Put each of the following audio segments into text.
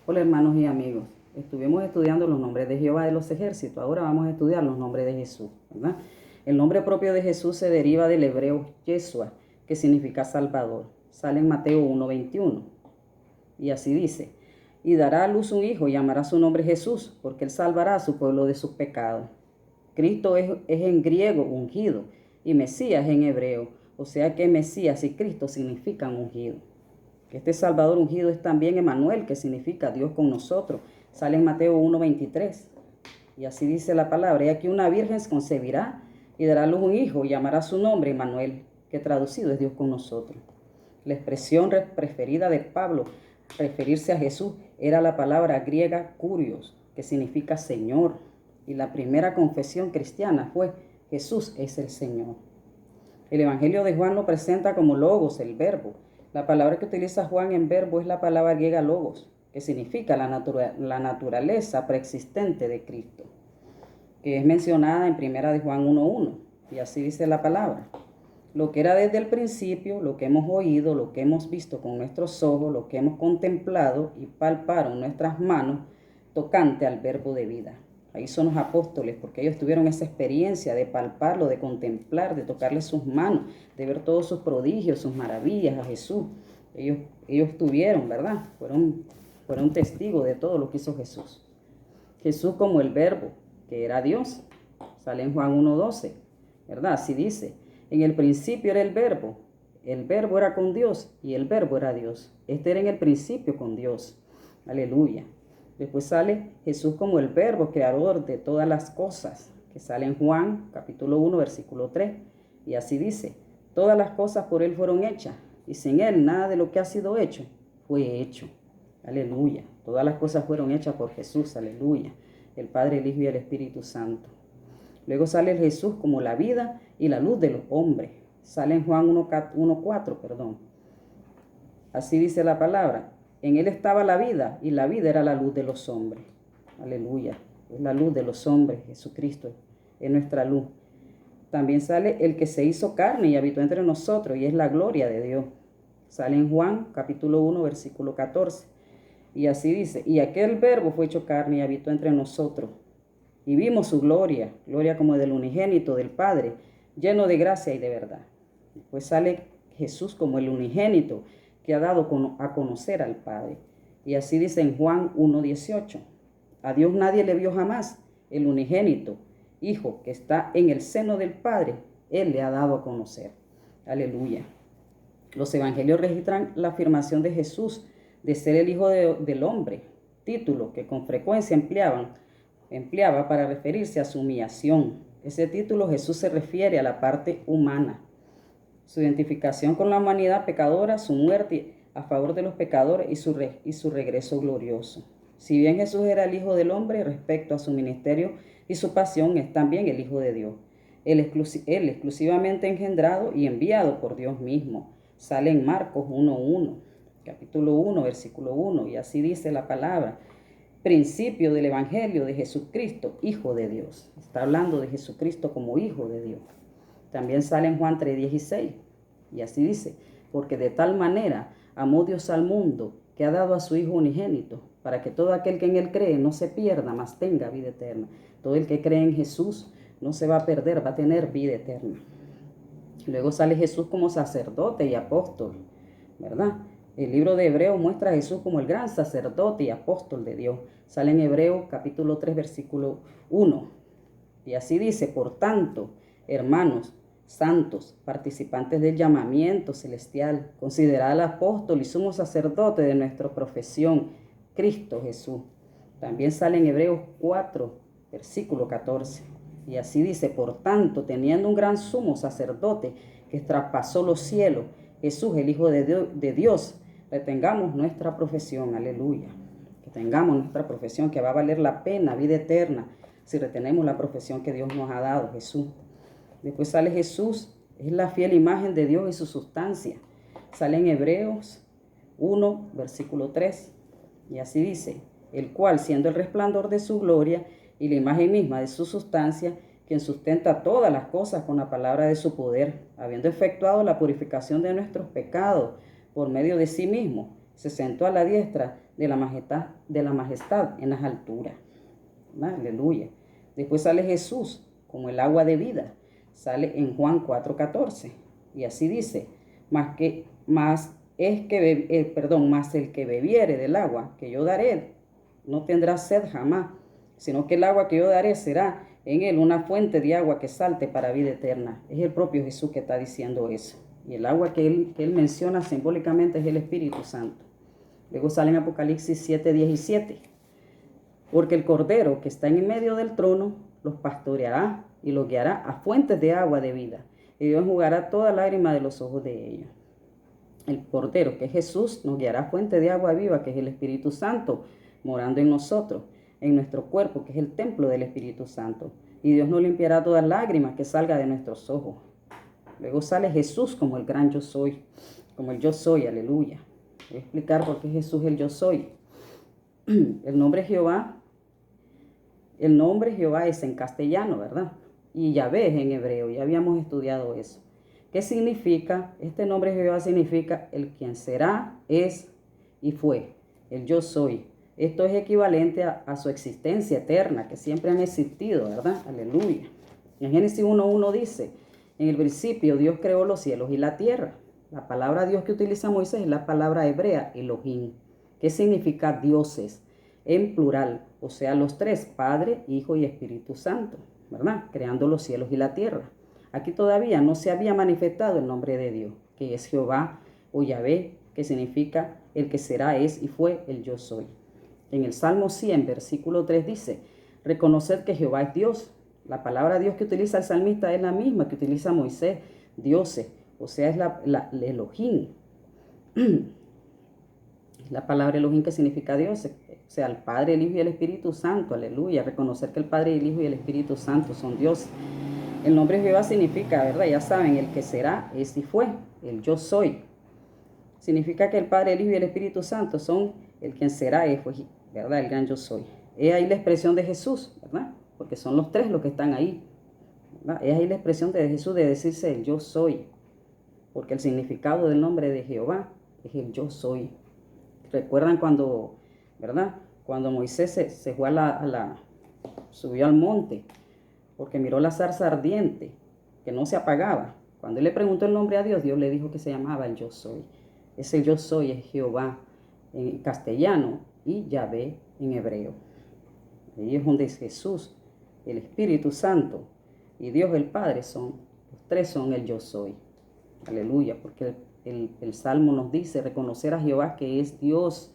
Hola hermanos y amigos, estuvimos estudiando los nombres de Jehová de los ejércitos, ahora vamos a estudiar los nombres de Jesús, ¿verdad? El nombre propio de Jesús se deriva del hebreo Yeshua, que significa Salvador. Sale en Mateo 1:21 y así dice: y dará a luz un hijo y llamará su nombre Jesús, porque él salvará a su pueblo de sus pecados. Cristo es en griego ungido y Mesías en hebreo, o sea que Mesías y Cristo significan ungido. Este Salvador ungido es también Emmanuel, que significa Dios con nosotros. Sale en Mateo 1:23. Y así dice la palabra: y aquí una virgen concebirá y dará a luz un hijo y llamará su nombre Emmanuel, que traducido es Dios con nosotros. La expresión preferida de Pablo referirse a Jesús era la palabra griega kurios, que significa Señor. Y la primera confesión cristiana fue: Jesús es el Señor. El Evangelio de Juan lo presenta como logos, el verbo. La palabra que utiliza Juan en verbo es la palabra griega logos, que significa la naturaleza preexistente de Cristo, que es mencionada en primera de Juan 1:1. Y así dice la palabra: lo que era desde el principio, lo que hemos oído, lo que hemos visto con nuestros ojos, lo que hemos contemplado y palparon nuestras manos, tocante al verbo de vida. Ahí son los apóstoles, porque ellos tuvieron esa experiencia de palparlo, de contemplar, de tocarle sus manos, de ver todos sus prodigios, sus maravillas a Jesús. Ellos tuvieron, ¿verdad? Fueron testigos de todo lo que hizo Jesús. Jesús como el verbo, que era Dios. Sale en Juan 1:12, ¿verdad? Así dice: en el principio era el verbo era con Dios y el verbo era Dios. Este era en el principio con Dios. Aleluya. Después sale Jesús como el verbo creador de todas las cosas, que sale en Juan capítulo 1 versículo 3. Y así dice: todas las cosas por él fueron hechas y sin él nada de lo que ha sido hecho fue hecho. Aleluya. Todas las cosas fueron hechas por Jesús. Aleluya. El Padre, el Hijo y el Espíritu Santo. Luego sale el Jesús como la vida y la luz de los hombres. Sale en Juan 1:4, perdón. Así dice la palabra: en él estaba la vida y la vida era la luz de los hombres. Aleluya. Es la luz de los hombres. Jesucristo es nuestra luz. También sale el que se hizo carne y habitó entre nosotros, y es la gloria de Dios. Sale en Juan capítulo 1 versículo 14. Y así dice: y aquel verbo fue hecho carne y habitó entre nosotros, y vimos su gloria, gloria como del unigénito del Padre, lleno de gracia y de verdad. Después sale Jesús como el unigénito que ha dado a conocer al Padre. Y así dice en Juan 1:18: a Dios nadie le vio jamás, el unigénito Hijo que está en el seno del Padre, Él le ha dado a conocer. Aleluya. Los evangelios registran la afirmación de Jesús de ser el Hijo del Hombre, título que con frecuencia empleaba para referirse a su humillación. Ese título Jesús se refiere a la parte humana, su identificación con la humanidad pecadora, su muerte a favor de los pecadores y su regreso glorioso. Si bien Jesús era el Hijo del Hombre, respecto a su ministerio y su pasión, es también el Hijo de Dios. Él exclusivamente engendrado y enviado por Dios mismo. Sale en Marcos 1:1, capítulo 1, versículo 1, y así dice la palabra: principio del Evangelio de Jesucristo, Hijo de Dios. Está hablando de Jesucristo como Hijo de Dios. También sale en Juan 3:16, y así dice: porque de tal manera amó Dios al mundo, que ha dado a su Hijo unigénito, para que todo aquel que en él cree no se pierda, mas tenga vida eterna. Todo el que cree en Jesús no se va a perder, va a tener vida eterna. Luego sale Jesús como sacerdote y apóstol, ¿verdad? El libro de Hebreos muestra a Jesús como el gran sacerdote y apóstol de Dios. Sale en Hebreos capítulo 3, versículo 1. Y así dice: por tanto, hermanos santos, participantes del llamamiento celestial, considerad al apóstol y sumo sacerdote de nuestra profesión, Cristo Jesús. También sale en Hebreos 4, versículo 14. Y así dice: por tanto, teniendo un gran sumo sacerdote que traspasó los cielos, Jesús, el Hijo de Dios, retengamos nuestra profesión. Aleluya. Que tengamos nuestra profesión, que va a valer la pena, vida eterna, si retenemos la profesión que Dios nos ha dado, Jesús. Después sale Jesús, es la fiel imagen de Dios y su sustancia. Sale en Hebreos 1, versículo 3. Y así dice: el cual, siendo el resplandor de su gloria y la imagen misma de su sustancia, quien sustenta todas las cosas con la palabra de su poder, habiendo efectuado la purificación de nuestros pecados por medio de sí mismo, se sentó a la diestra de la majestad en las alturas. Aleluya. Después sale Jesús como el agua de vida. Sale en Juan 4:14. Y así dice, mas el que bebiere del agua que yo daré, no tendrá sed jamás, sino que el agua que yo daré será en él una fuente de agua que salte para vida eterna. Es el propio Jesús que está diciendo eso. Y el agua que él menciona simbólicamente es el Espíritu Santo. Luego sale en Apocalipsis 7:17. Porque el Cordero que está en medio del trono los pastoreará y los guiará a fuentes de agua de vida. Y Dios enjugará toda lágrima de los ojos de ellos. El Cordero, que es Jesús, nos guiará a fuente de agua viva, que es el Espíritu Santo, morando en nosotros, en nuestro cuerpo, que es el templo del Espíritu Santo. Y Dios nos limpiará toda lágrima que salga de nuestros ojos. Luego sale Jesús como el gran yo soy, como el yo soy, aleluya. Voy a explicar por qué Jesús es el yo soy. El nombre Jehová es en castellano, ¿verdad? Y Yahvé es en hebreo, ya habíamos estudiado eso. ¿Qué significa? Este nombre Jehová significa el quien será, es y fue, el yo soy. Esto es equivalente a su existencia eterna, que siempre han existido, ¿verdad? Aleluya. En Génesis 1:1 dice, en el principio Dios creó los cielos y la tierra. La palabra Dios que utiliza Moisés es la palabra hebrea, Elohim, que significa dioses, en plural, o sea, los tres, Padre, Hijo y Espíritu Santo, ¿verdad? Creando los cielos y la tierra. Aquí todavía no se había manifestado el nombre de Dios, que es Jehová o Yahvé, que significa el que será, es y fue, el yo soy. En el Salmo 100, versículo 3 dice, reconocer que Jehová es Dios. La palabra Dios que utiliza el salmista es la misma que utiliza Moisés, dioses, o sea, es la Elohim. La palabra Elohim que significa Dios, o sea, el Padre, el Hijo y el Espíritu Santo, aleluya. Reconocer que el Padre, el Hijo y el Espíritu Santo son Dios. El nombre Jehová significa, ¿verdad? Ya saben, el que será, es y fue, el yo soy. Significa que el Padre, el Hijo y el Espíritu Santo son el quien será, es, ¿verdad? El gran yo soy. Es ahí la expresión de Jesús, ¿verdad? Porque son los tres los que están ahí, ¿verdad? Es ahí la expresión de Jesús de decirse el yo soy. Porque el significado del nombre de Jehová es el yo soy. ¿Recuerdan cuando, verdad? Cuando Moisés se fue subió al monte porque miró la zarza ardiente que no se apagaba. Cuando él le preguntó el nombre a Dios, Dios le dijo que se llamaba el yo soy. Ese yo soy es Jehová en castellano y Yahvé en hebreo. Ahí es donde es Jesús, el Espíritu Santo y Dios el Padre los tres son el yo soy. Aleluya, porque el Salmo nos dice reconocer a Jehová que es Dios,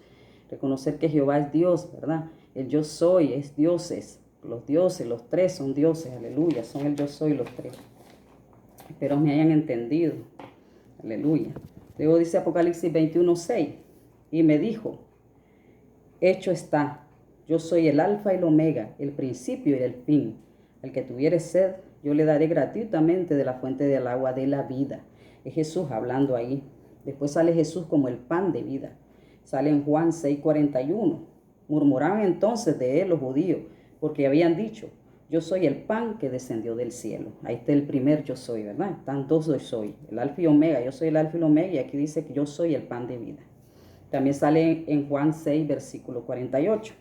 reconocer que Jehová es Dios, ¿verdad? El yo soy es dioses, los tres son dioses, aleluya, son el yo soy los tres. Espero me hayan entendido, aleluya. Luego dice Apocalipsis 21:6, y me dijo, hecho está, yo soy el alfa y el omega, el principio y el fin. Al que tuviere sed, yo le daré gratuitamente de la fuente del agua de la vida. Es Jesús hablando ahí. Después sale Jesús como el pan de vida. Sale en Juan 6:41. Murmuraban entonces de él los judíos, porque habían dicho, yo soy el pan que descendió del cielo. Ahí está el primer yo soy, ¿verdad? Están dos yo soy, el alfa y omega. Yo soy el alfa y el omega y aquí dice que yo soy el pan de vida. También sale en Juan 6, versículo 48.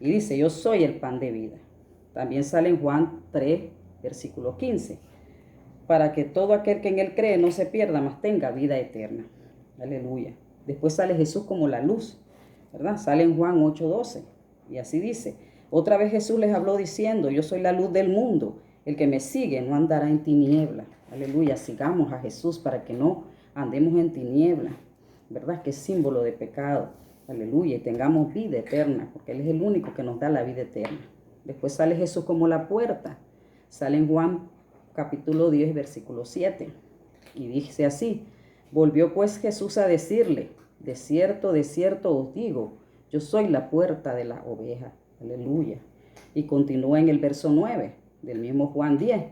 Y dice, yo soy el pan de vida. También sale en Juan 3, versículo 15. Para que todo aquel que en él cree no se pierda, mas tenga vida eterna. Aleluya. Después sale Jesús como la luz, ¿verdad? Sale en Juan 8:12. Y así dice, otra vez Jesús les habló diciendo, yo soy la luz del mundo. El que me sigue no andará en tiniebla. Aleluya. Sigamos a Jesús para que no andemos en tiniebla, ¿verdad? Que es símbolo de pecado. Aleluya. Y tengamos vida eterna, porque Él es el único que nos da la vida eterna. Después sale Jesús como la puerta. Sale en Juan capítulo 10, versículo 7. Y dice así, volvió pues Jesús a decirle, de cierto os digo, yo soy la puerta de la oveja. Aleluya. Y continúa en el verso 9 del mismo Juan 10,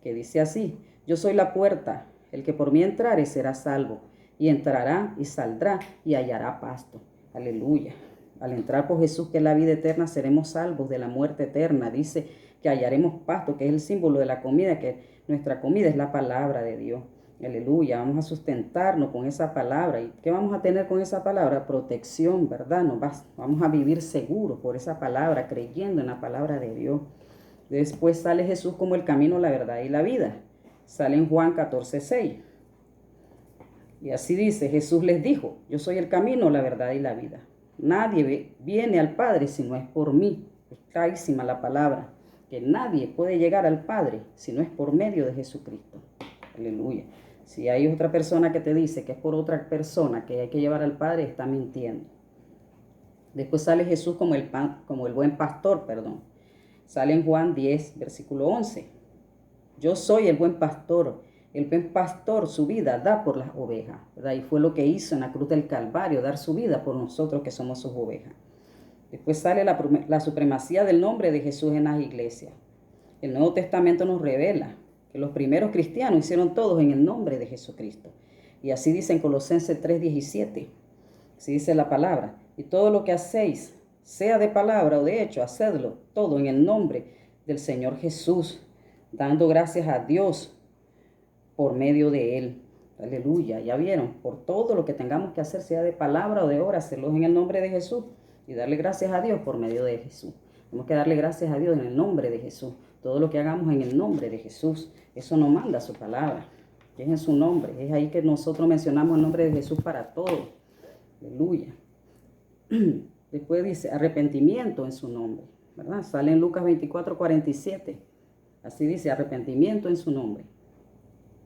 que dice así, yo soy la puerta, el que por mí entrare será salvo, y entrará y saldrá y hallará pasto. Aleluya. Al entrar por Jesús, que es la vida eterna, seremos salvos de la muerte eterna. Dice que hallaremos pasto, que es el símbolo de la comida, que nuestra comida es la palabra de Dios. Aleluya, vamos a sustentarnos con esa palabra. ¿Y qué vamos a tener con esa palabra? Protección, ¿verdad? Vamos a vivir seguros por esa palabra, creyendo en la palabra de Dios. Después sale Jesús como el camino, la verdad y la vida. Sale en Juan 14:6. Y así dice, Jesús les dijo, yo soy el camino, la verdad y la vida. Nadie viene al Padre si no es por mí. Es clarísima la palabra, que nadie puede llegar al Padre si no es por medio de Jesucristo. Aleluya. Si hay otra persona que te dice que es por otra persona que hay que llevar al Padre, está mintiendo. Después sale Jesús como el buen pastor, perdón. Sale en Juan 10, versículo 11. Yo soy el buen pastor. El buen pastor su vida da por las ovejas, ¿verdad? Y fue lo que hizo en la cruz del Calvario, dar su vida por nosotros que somos sus ovejas. Después sale la supremacía del nombre de Jesús en las iglesias. El Nuevo Testamento nos revela que los primeros cristianos hicieron todos en el nombre de Jesucristo. Y así dice en Colosenses 3:17. Así dice la palabra. Y todo lo que hacéis, sea de palabra o de hecho, hacedlo todo en el nombre del Señor Jesús, dando gracias a Dios por medio de Él. Aleluya, ya vieron, por todo lo que tengamos que hacer, sea de palabra o de obra, hacerlo en el nombre de Jesús y darle gracias a Dios por medio de Jesús. Tenemos que darle gracias a Dios en el nombre de Jesús. Todo lo que hagamos en el nombre de Jesús, eso nos manda su palabra, que es en su nombre. Es ahí que nosotros mencionamos el nombre de Jesús para todo. Aleluya. Después dice arrepentimiento en su nombre, ¿verdad? Sale en Lucas 24:47. Así dice, arrepentimiento en su nombre.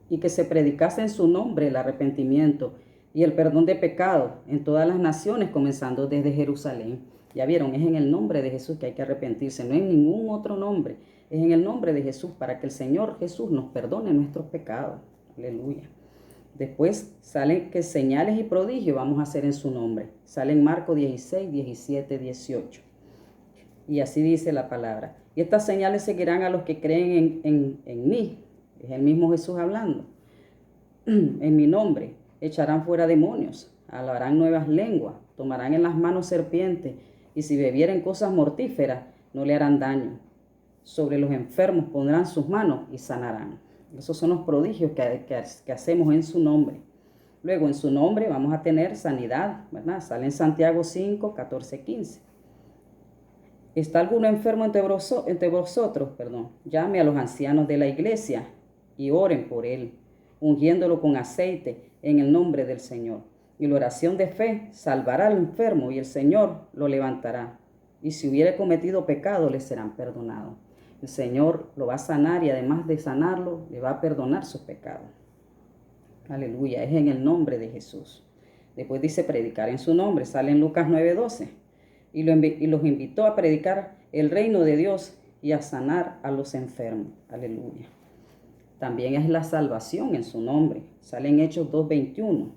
Y que se predicase en su nombre el arrepentimiento y el perdón de pecados en todas las naciones, comenzando desde Jerusalén. Ya vieron, es en el nombre de Jesús que hay que arrepentirse, no en ningún otro nombre. Es en el nombre de Jesús para que el Señor Jesús nos perdone nuestros pecados. Aleluya. Después salen que señales y prodigios vamos a hacer en su nombre. Salen Marcos 16, 17, 18. Y así dice la palabra. Y estas señales seguirán a los que creen en mí. Es el mismo Jesús hablando. En mi nombre echarán fuera demonios, hablarán nuevas lenguas, tomarán en las manos serpientes, y si bebieren cosas mortíferas, no le harán daño. Sobre los enfermos pondrán sus manos y sanarán. Esos son los prodigios que hacemos en su nombre. Luego, en su nombre vamos a tener sanidad, ¿verdad? Sale en Santiago 5, 14, 15. ¿Está alguno enfermo entre vosotros? Llame a los ancianos de la iglesia y oren por él, ungiéndolo con aceite en el nombre del Señor. Y la oración de fe salvará al enfermo y el Señor lo levantará. Y si hubiere cometido pecado, le serán perdonados. El Señor lo va a sanar y además de sanarlo, le va a perdonar sus pecados. Aleluya, es en el nombre de Jesús. Después dice predicar en su nombre, sale en Lucas 9:12. Y los invitó a predicar el reino de Dios y a sanar a los enfermos. Aleluya. También es la salvación en su nombre. Sale en Hechos 2:21.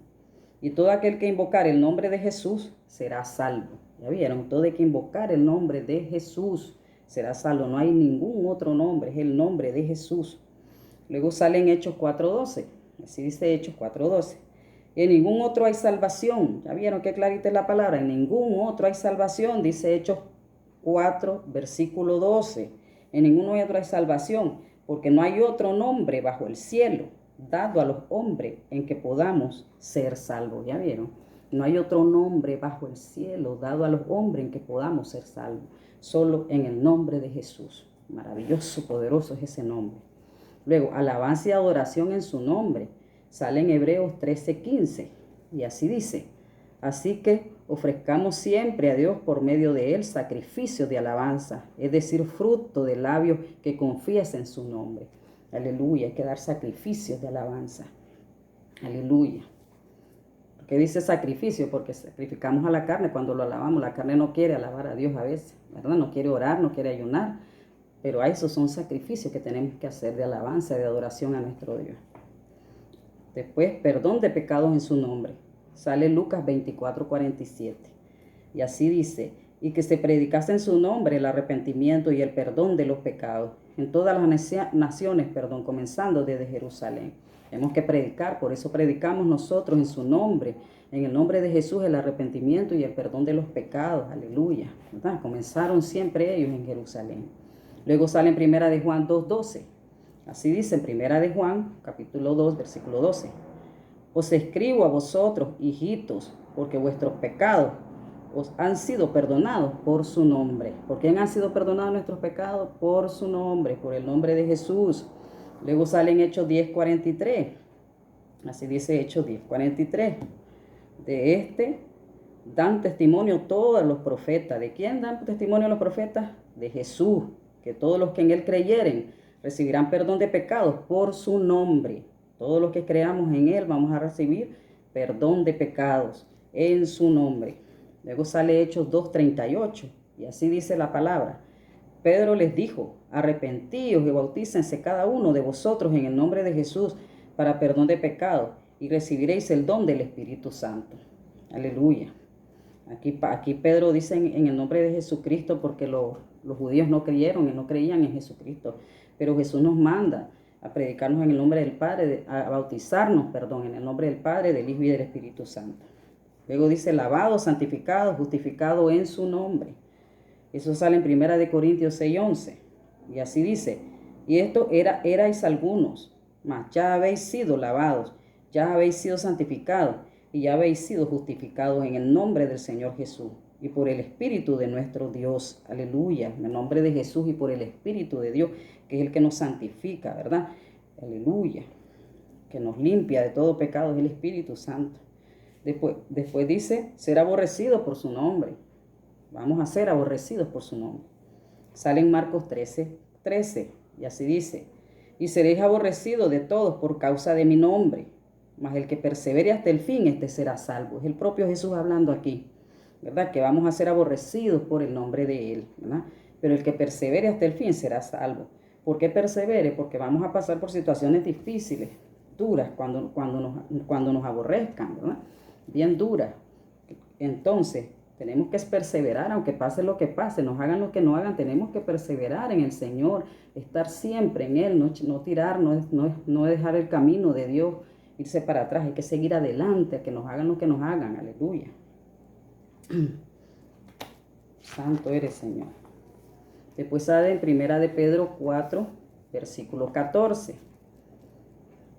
Y todo aquel que invocar el nombre de Jesús será salvo. Ya vieron, todo el que invocar el nombre de Jesús será salvo. No hay ningún otro nombre, es el nombre de Jesús. Luego sale en Hechos 4:12. Así dice Hechos 4:12. En ningún otro hay salvación. Ya vieron qué clarita es la palabra. En ningún otro hay salvación, dice Hechos 4, versículo 12. En ningún otro hay salvación, porque no hay otro nombre bajo el cielo dado a los hombres en que podamos ser salvos. ¿Ya vieron? No hay otro nombre bajo el cielo dado a los hombres en que podamos ser salvos. Solo en el nombre de Jesús. Maravilloso, poderoso es ese nombre. Luego, alabanza y adoración en su nombre. Sale en Hebreos 13:15. Y así dice. Así que ofrezcamos siempre a Dios por medio de él sacrificios de alabanza, es decir, fruto de labios que confiesen su nombre. Aleluya, hay que dar sacrificios de alabanza. Aleluya. ¿Por qué dice sacrificio? Porque sacrificamos a la carne cuando lo alabamos. La carne no quiere alabar a Dios a veces, ¿verdad? No quiere orar, no quiere ayunar. Pero a esos son sacrificios que tenemos que hacer de alabanza, de adoración a nuestro Dios. Después, perdón de pecados en su nombre. Sale Lucas 24:47. Y así dice, y que se predicase en su nombre el arrepentimiento y el perdón de los pecados en todas las naciones, comenzando desde Jerusalén. Tenemos que predicar, por eso predicamos nosotros en su nombre, en el nombre de Jesús, el arrepentimiento y el perdón de los pecados. Aleluya. ¿Verdad? Comenzaron siempre ellos en Jerusalén. Luego sale en 1 de Juan 2:12. Así dice en Primera de Juan, capítulo 2, versículo 12. Os escribo a vosotros, hijitos, porque vuestros pecados os han sido perdonados por su nombre. ¿Por quién han sido perdonados nuestros pecados? Por su nombre, por el nombre de Jesús. Luego sale en Hechos 10:43. Así dice Hechos 10:43. De este dan testimonio todos los profetas. ¿De quién dan testimonio los profetas? De Jesús. Que todos los que en él creyeren recibirán perdón de pecados por su nombre. Todos los que creamos en él vamos a recibir perdón de pecados en su nombre. Luego sale Hechos 2:38 y así dice la palabra. Pedro les dijo, arrepentíos y bautícense cada uno de vosotros en el nombre de Jesús para perdón de pecados y recibiréis el don del Espíritu Santo. Aleluya. Aquí Pedro dice en el nombre de Jesucristo porque los judíos no creyeron y no creían en Jesucristo. Pero Jesús nos manda a predicarnos en el nombre del Padre, a bautizarnos, en el nombre del Padre, del Hijo y del Espíritu Santo. Luego dice lavado, santificado, justificado en su nombre. Eso sale en 1 Corintios 6:11. Y así dice, y esto erais algunos, mas ya habéis sido lavados, ya habéis sido santificados y ya habéis sido justificados en el nombre del Señor Jesús y por el Espíritu de nuestro Dios. Aleluya, en el nombre de Jesús y por el Espíritu de Dios, que es el que nos santifica, ¿verdad? Aleluya, que nos limpia de todo pecado, es el Espíritu Santo. Después dice, ser aborrecidos por su nombre. Vamos a ser aborrecidos por su nombre. Sale en Marcos 13, y así dice, y seréis aborrecidos de todos por causa de mi nombre, mas el que persevere hasta el fin, este será salvo. Es el propio Jesús hablando aquí, ¿verdad? Que vamos a ser aborrecidos por el nombre de él, ¿verdad? Pero el que persevere hasta el fin será salvo. ¿Por qué persevere? Porque vamos a pasar por situaciones difíciles, duras, cuando nos aborrezcan, ¿verdad? Bien duras. Entonces, tenemos que perseverar, aunque pase lo que pase, nos hagan lo que nos hagan, tenemos que perseverar en el Señor, estar siempre en Él, no tirar, no dejar el camino de Dios, irse para atrás, hay que seguir adelante, que nos hagan lo que nos hagan, aleluya. Santo eres, Señor. Después sale en 1 de Pedro 4, versículo 14.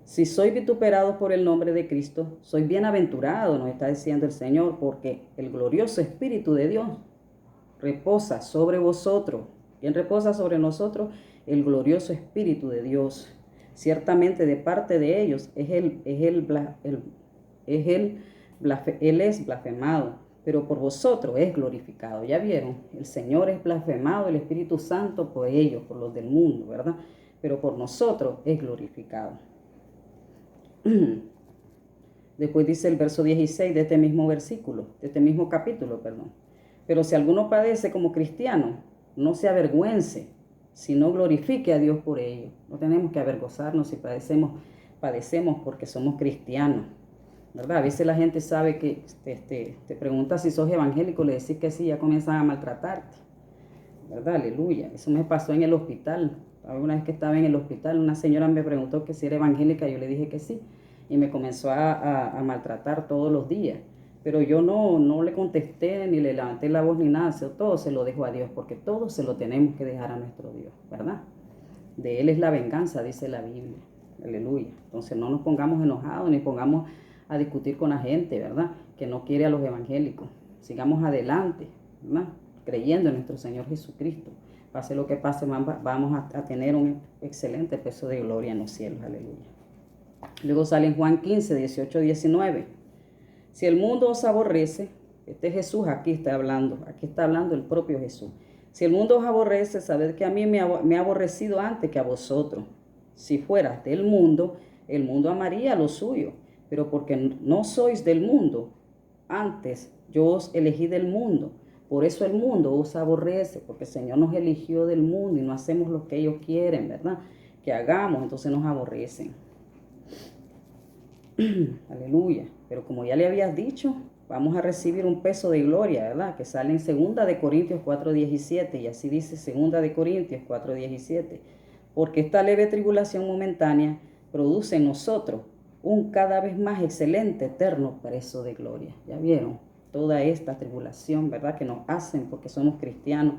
Si soy vituperado por el nombre de Cristo, soy bienaventurado, nos está diciendo el Señor, porque el glorioso Espíritu de Dios reposa sobre vosotros. ¿Quién reposa sobre nosotros? El glorioso Espíritu de Dios. Ciertamente de parte de ellos Él es blasfemado, pero por vosotros es glorificado. ¿Ya vieron? El Señor es blasfemado, el Espíritu Santo por ellos, por los del mundo, ¿verdad? Pero por nosotros es glorificado. Después dice el verso 16 de este mismo versículo, de este mismo capítulo, perdón. Pero si alguno padece como cristiano, no se avergüence, sino glorifique a Dios por ello. No tenemos que avergonzarnos si padecemos porque somos cristianos, ¿verdad? A veces la gente sabe que te pregunta si sos evangélico, le decís que sí, ya comienzan a maltratarte, ¿verdad? Aleluya. Eso me pasó en el hospital. Una vez que estaba en el hospital, una señora me preguntó que si era evangélica, yo le dije que sí, y me comenzó a maltratar todos los días. Pero yo no le contesté, ni le levanté la voz, ni nada, todo se lo dejo a Dios, porque todo se lo tenemos que dejar a nuestro Dios, ¿verdad? De Él es la venganza, dice la Biblia, aleluya. Entonces no nos pongamos enojados, ni pongamos a discutir con la gente, ¿verdad? Que no quiere a los evangélicos. Sigamos adelante, ¿verdad? Creyendo en nuestro Señor Jesucristo. Pase lo que pase, vamos a tener un excelente peso de gloria en los cielos, aleluya. Luego sale en Juan 15, 18, 19. Si el mundo os aborrece, este Jesús aquí está hablando el propio Jesús. Si el mundo os aborrece, sabed que a mí me ha aborrecido antes que a vosotros. Si fueras del mundo, el mundo amaría lo suyo, pero porque no sois del mundo, antes yo os elegí del mundo. Por eso el mundo os aborrece, porque el Señor nos eligió del mundo y no hacemos lo que ellos quieren, ¿verdad? Que hagamos, entonces nos aborrecen. Aleluya. Pero como ya le habías dicho, vamos a recibir un peso de gloria, ¿verdad? Que sale en 2 de Corintios 4:17, y así dice 2 de Corintios 4:17. Porque esta leve tribulación momentánea produce en nosotros un cada vez más excelente, eterno peso de gloria. ¿Ya vieron? Toda esta tribulación, ¿verdad? Que nos hacen porque somos cristianos,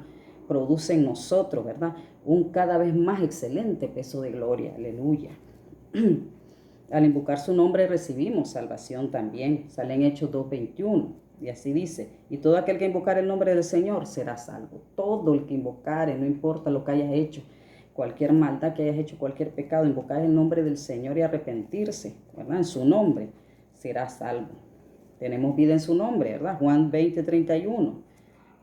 produce en nosotros, ¿verdad? Un cada vez más excelente peso de gloria. Aleluya. Al invocar su nombre recibimos salvación también. Sale en Hechos 2:21. Y así dice, y todo aquel que invocar el nombre del Señor será salvo. Todo el que invocare, no importa lo que hayas hecho, cualquier maldad que hayas hecho, cualquier pecado, invocar el nombre del Señor y arrepentirse, ¿verdad? En su nombre será salvo. Tenemos vida en su nombre, ¿verdad? Juan 20:31.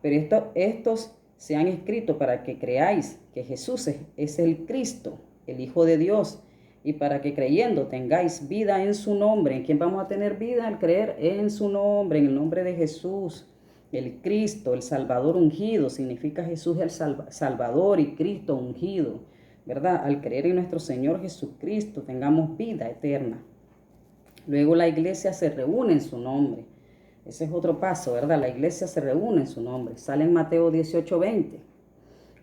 Pero estos se han escrito para que creáis que Jesús es el Cristo, el Hijo de Dios, y para que creyendo tengáis vida en su nombre. ¿En quién vamos a tener vida? Al creer en su nombre, en el nombre de Jesús, el Cristo, el Salvador ungido. Significa Jesús el Salvador y Cristo ungido, ¿verdad? Al creer en nuestro Señor Jesucristo tengamos vida eterna. Luego la iglesia se reúne en su nombre. Ese es otro paso, ¿verdad? La iglesia se reúne en su nombre. Sale en Mateo 18:20.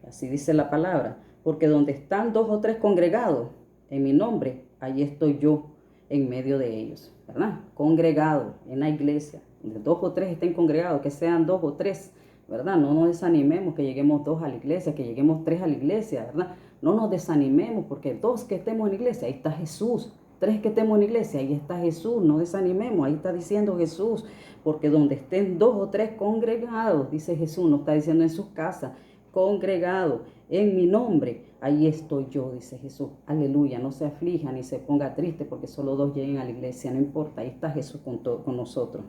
Así dice la palabra. Porque donde están 2 o 3 congregados en mi nombre, allí estoy yo en medio de ellos, ¿verdad? Congregado en la iglesia. Donde 2 o 3 estén congregados, que sean 2 o 3, ¿verdad? No nos desanimemos que lleguemos 2 a la iglesia, que lleguemos 3 a la iglesia, ¿verdad? No nos desanimemos porque 2 que estemos en la iglesia, ahí está Jesús. 3 que estemos en la iglesia, ahí está Jesús. No desanimemos, ahí está diciendo Jesús. Porque donde estén 2 o 3 congregados, dice Jesús, no está diciendo en sus casas, congregados en mi nombre, ahí estoy yo, dice Jesús. Aleluya, no se aflija ni se ponga triste porque solo 2 lleguen a la iglesia, no importa, ahí está Jesús con nosotros.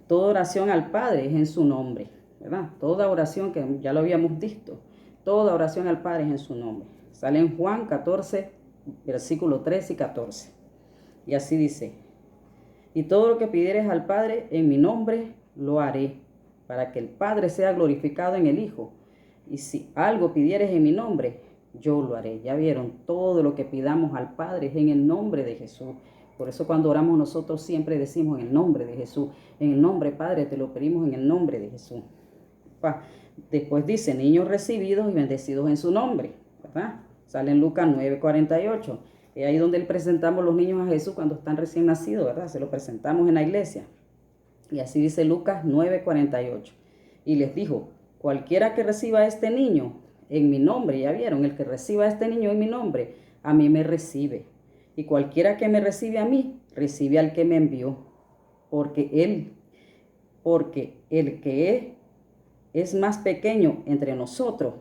Toda oración al Padre es en su nombre, ¿verdad? Toda oración, que ya lo habíamos visto, toda oración al Padre es en su nombre. Sale en Juan 14, versículo 13 y 14. Y así dice, y todo lo que pidieres al Padre en mi nombre, lo haré, para que el Padre sea glorificado en el Hijo. Y si algo pidieres en mi nombre, yo lo haré. Ya vieron, todo lo que pidamos al Padre es en el nombre de Jesús. Por eso cuando oramos nosotros siempre decimos en el nombre de Jesús. En el nombre, Padre, te lo pedimos en el nombre de Jesús. Después dice, niños recibidos y bendecidos en su nombre, ¿verdad? Sale en Lucas 9:48. Es ahí donde presentamos los niños a Jesús cuando están recién nacidos, ¿verdad? Se lo presentamos en la iglesia. Y así dice Lucas 9:48. Y les dijo, cualquiera que reciba a este niño en mi nombre, ya vieron, el que reciba a este niño en mi nombre, a mí me recibe. Y cualquiera que me recibe a mí, recibe al que me envió. Porque el que es más pequeño entre nosotros,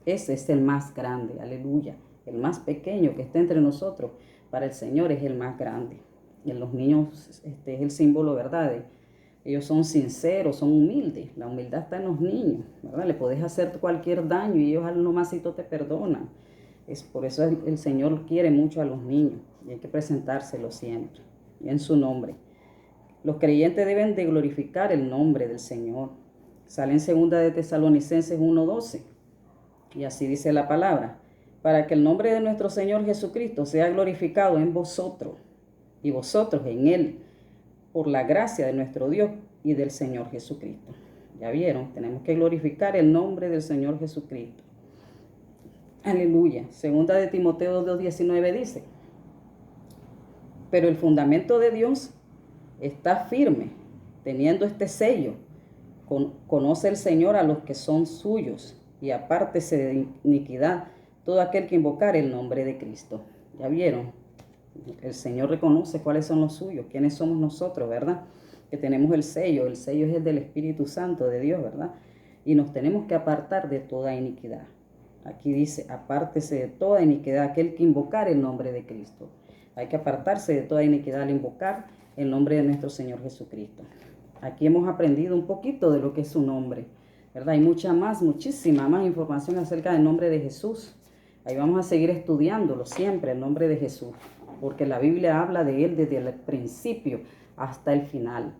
ese es el más grande. Aleluya. El más pequeño que esté entre nosotros, para el Señor es el más grande. Y en los niños es el símbolo, ¿verdad? Ellos son sinceros, son humildes. La humildad está en los niños, ¿verdad? Le podés hacer cualquier daño y ellos al nomasito te perdonan. Por eso el Señor quiere mucho a los niños y hay que presentárselo siempre y en su nombre. Los creyentes deben de glorificar el nombre del Señor. Sale en 2 de Tesalonicenses 1:12 y así dice la palabra. Para que el nombre de nuestro Señor Jesucristo sea glorificado en vosotros y vosotros en Él, por la gracia de nuestro Dios y del Señor Jesucristo. Ya vieron, tenemos que glorificar el nombre del Señor Jesucristo. Aleluya. 2 de Timoteo 2:19 dice, pero el fundamento de Dios está firme, teniendo este sello. Conoce el Señor a los que son suyos y apártese de iniquidad todo aquel que invocare el nombre de Cristo. Ya vieron, el Señor reconoce cuáles son los suyos, quiénes somos nosotros, ¿verdad? Que tenemos el sello es el del Espíritu Santo de Dios, ¿verdad? Y nos tenemos que apartar de toda iniquidad. Aquí dice, apártese de toda iniquidad aquel que invocare el nombre de Cristo. Hay que apartarse de toda iniquidad al invocar el nombre de nuestro Señor Jesucristo. Aquí hemos aprendido un poquito de lo que es su nombre, ¿verdad? Hay muchísima más información acerca del nombre de Jesús. Ahí vamos a seguir estudiándolo siempre, el nombre de Jesús, porque la Biblia habla de Él desde el principio hasta el final.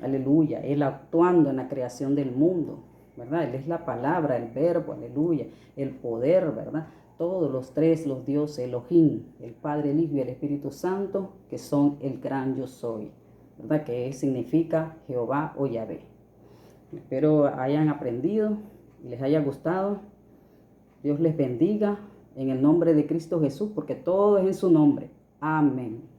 Aleluya, Él actuando en la creación del mundo, ¿verdad? Él es la palabra, el verbo, aleluya, el poder, ¿verdad? Todos los tres, los dioses, Elohim, el Padre, el Hijo y el Espíritu Santo, que son el gran yo soy, ¿verdad? Que significa Jehová o Yahvé. Espero hayan aprendido y les haya gustado. Dios les bendiga en el nombre de Cristo Jesús, porque todo es en su nombre. Amén.